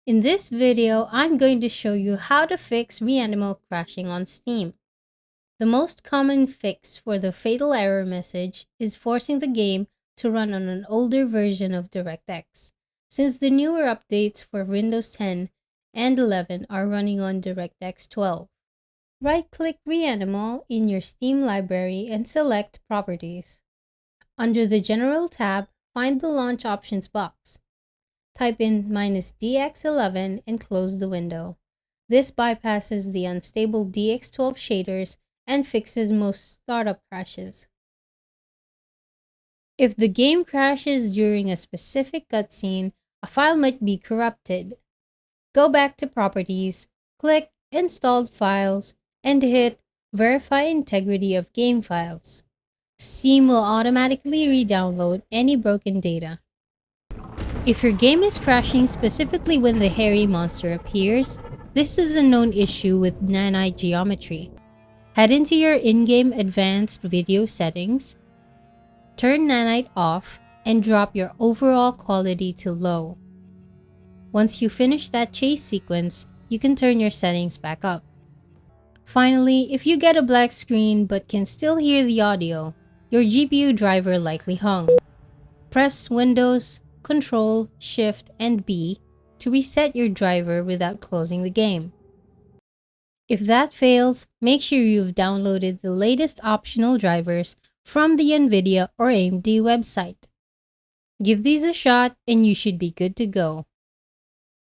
In this video, I'm going to show you how to fix REANIMAL crashing on Steam. The most common fix for the fatal error message is forcing the game to run on an older version of DirectX, since the newer updates for Windows 10 and 11 are running on DirectX 12. Right-click REANIMAL in your Steam library and select Properties. Under the General tab, find the Launch Options box. Type in -DX11 and close the window. This bypasses the unstable DX12 shaders and fixes most startup crashes. If the game crashes during a specific cutscene, a file might be corrupted. Go back to Properties, click Installed Files, and hit Verify Integrity of Game Files. Steam will automatically re-download any broken data. If your game is crashing specifically when the hairy monster appears, this is a known issue with nanite geometry. Head into your in-game advanced video settings, turn nanite off, and drop your overall quality to low. Once you finish that chase sequence, you can turn your settings back up. Finally, if you get a black screen but can still hear the audio, your GPU driver likely hung. Press Windows, Control, Shift, and B to reset your driver without closing the game. If that fails, make sure you've downloaded the latest optional drivers from the NVIDIA or AMD website. Give these a shot and you should be good to go.